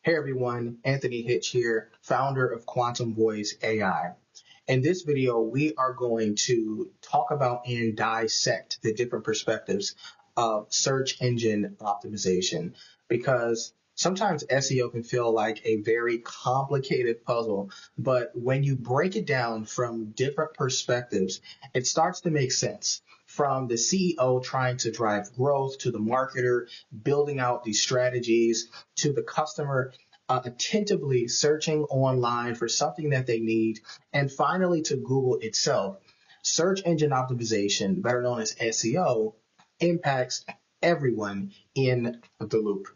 Hey everyone, Anthony Hitch here, founder of Quantum Voice AI. In this video, we are going to talk about and dissect the different perspectives of search engine optimization because sometimes SEO can feel like a very complicated puzzle, but when you break it down from different perspectives, it starts to make sense. From the CEO trying to drive growth to the marketer building out these strategies to the customer attentively searching online for something that they need, and finally to Google itself. Search engine optimization, better known as SEO, impacts everyone in the loop.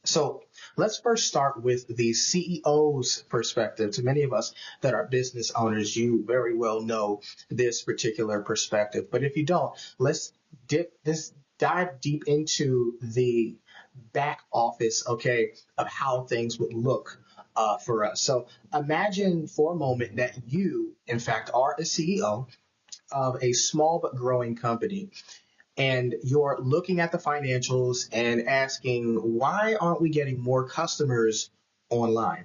So let's first start with the CEO's perspective. To many of us that are business owners, you very well know this particular perspective. But if you don't, let's dive deep into the back office, okay, of how things would look for us. So imagine for a moment that you, in fact, are a CEO of a small but growing company and you're looking at the financials and asking, why aren't we getting more customers online?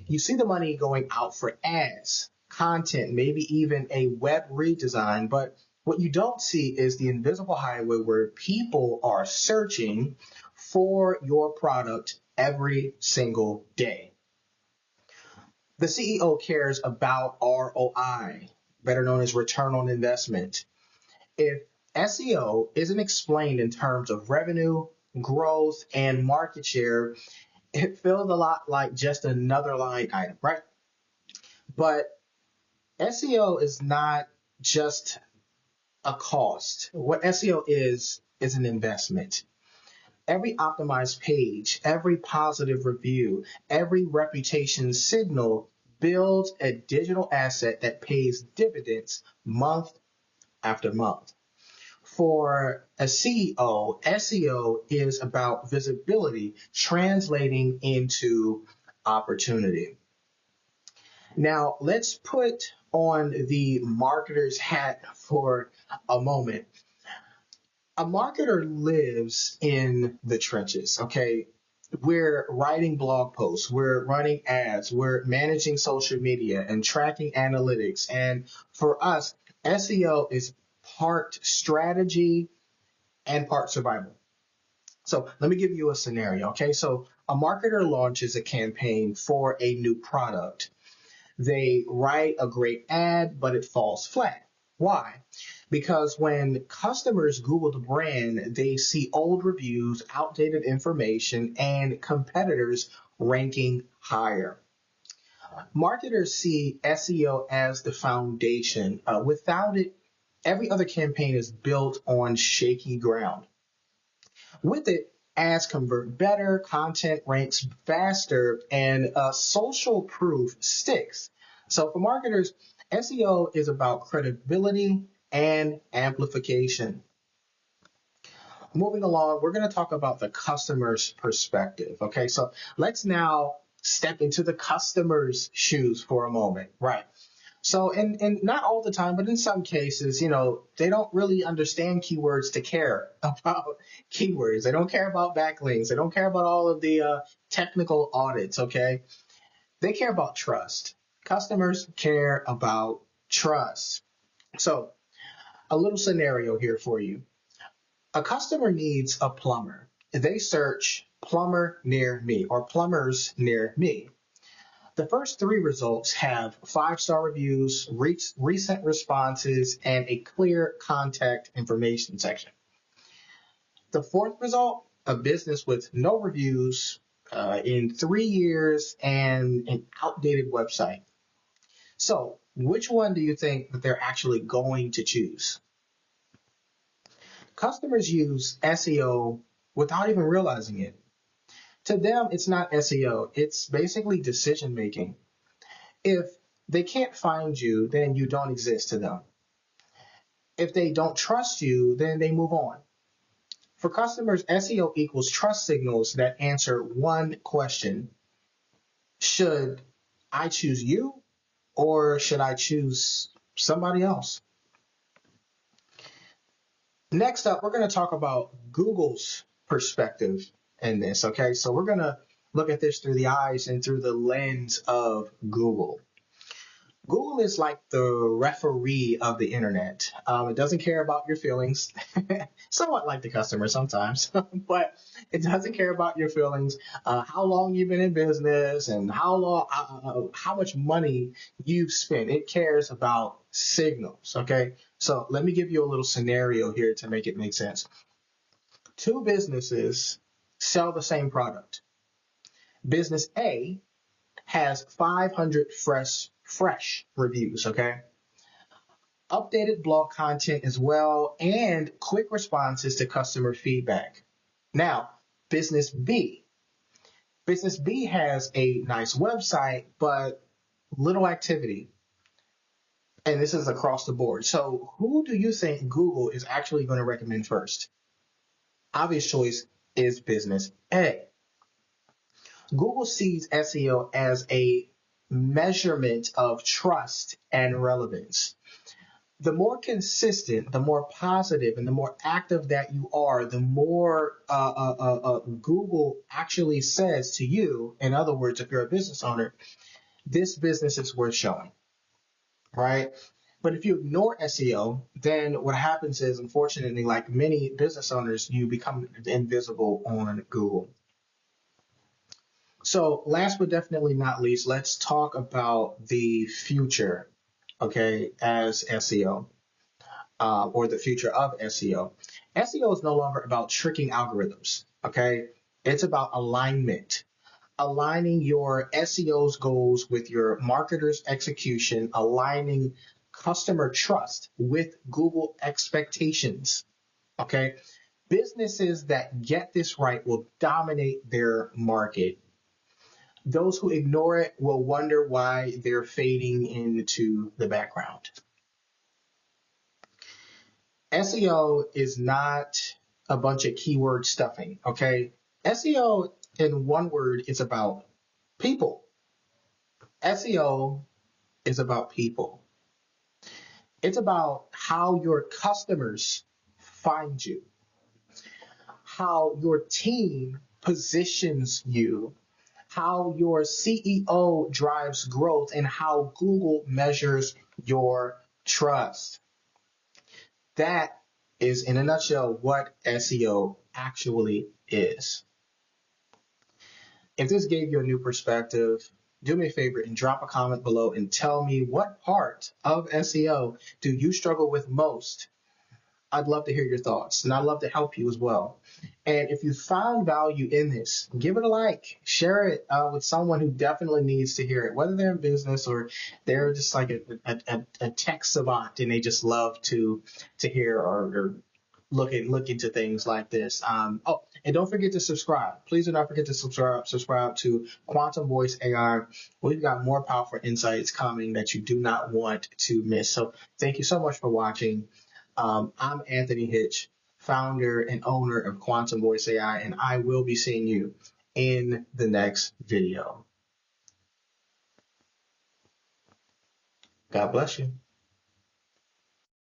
You see the money going out for ads, content, maybe even a web redesign, but what you don't see is the invisible highway where people are searching for your product every single day. The CEO cares about ROI, better known as return on investment. If SEO isn't explained in terms of revenue, growth, and market share, it feels a lot like just another line item, right? But SEO is not just a cost. What SEO is an investment. Every optimized page, every positive review, every reputation signal builds a digital asset that pays dividends month after month. For a CEO, SEO is about visibility translating into opportunity. Now, let's put on the marketer's hat for a moment. A marketer lives in the trenches, okay? We're writing blog posts, we're running ads, we're managing social media and tracking analytics. And for us, SEO is part strategy and part survival. So let me give you a scenario, okay? So a marketer launches a campaign for a new product. They write a great ad, but it falls flat. Why? Because when customers Google the brand, they see old reviews, outdated information, and competitors ranking higher. Marketers see SEO as the foundation. Without it, every other campaign is built on shaky ground. With it, ads convert better, content ranks faster, and social proof sticks. So for marketers, SEO is about credibility and amplification. Moving along, we're going to talk about the customer's perspective. Okay, so let's now step into the customer's shoes for a moment. Right. So, and not all the time, but in some cases, they don't really understand keywords to care about keywords. They don't care about backlinks. They don't care about all of the technical audits, okay? They care about trust. Customers care about trust. So, a little scenario here for you. A customer needs a plumber. They search plumber near me or plumbers near me. The first three results have 5-star reviews, recent responses, and a clear contact information section. The fourth result, a business with no reviews in 3 years and an outdated website. So which one do you think that they're actually going to choose? Customers use SEO without even realizing it. To them, it's not SEO. It's basically decision making. If they can't find you, then you don't exist to them. If they don't trust you, then they move on. For customers, SEO equals trust signals that answer one question. Should I choose you or should I choose somebody else? Next up, we're going to talk about Google's perspective in this, okay? So we're going to look at this through the eyes and through the lens of Google. Google is like the referee of the internet. It doesn't care about your feelings, somewhat like the customer sometimes, but it doesn't care about your feelings, how long you've been in business, and how much money you've spent. It cares about signals. Okay, so let me give you a little scenario here to make it make sense. Two businesses sell the same product. Business A has 500 fresh reviews, okay? Updated blog content as well, and quick responses to customer feedback. Now, Business B. Business B has a nice website, but little activity. And this is across the board. So who do you think Google is actually going to recommend first? Obvious choice is Business A. Google sees SEO as a measurement of trust and relevance. The more consistent, the more positive, and the more active that you are, the more Google actually says to you, in other words, if you're a business owner, this business is worth showing, right? But if you ignore SEO, then what happens is, unfortunately, like many business owners, you become invisible on Google. So last but definitely not least, let's talk about the future, okay, as SEO, or the future of SEO. SEO is no longer about tricking algorithms, okay? It's about alignment, aligning your SEO's goals with your marketer's execution, aligning customer trust with Google expectations, okay? Businesses that get this right will dominate their market. Those who ignore it will wonder why they're fading into the background. SEO is not a bunch of keyword stuffing, okay? SEO, in one word, is about people. SEO is about people. It's about how your customers find you, how your team positions you, how your CEO drives growth, and how Google measures your trust. That is, in a nutshell, what SEO actually is. If this gave you a new perspective, do me a favor and drop a comment below and tell me what part of SEO do you struggle with most. I'd love to hear your thoughts, and I'd love to help you as well. And if you found value in this, give it a like, share it with someone who definitely needs to hear it, whether they're in business or they're just like a tech savant and they just love to hear or look into things like this. Oh, and don't forget to subscribe. Please do not forget to subscribe to Quantum Voice AI. We've got more powerful insights coming that you do not want to miss. So thank you so much for watching. I'm Anthony Hitch, founder and owner of Quantum Voice AI, and I will be seeing you in the next video. God bless you.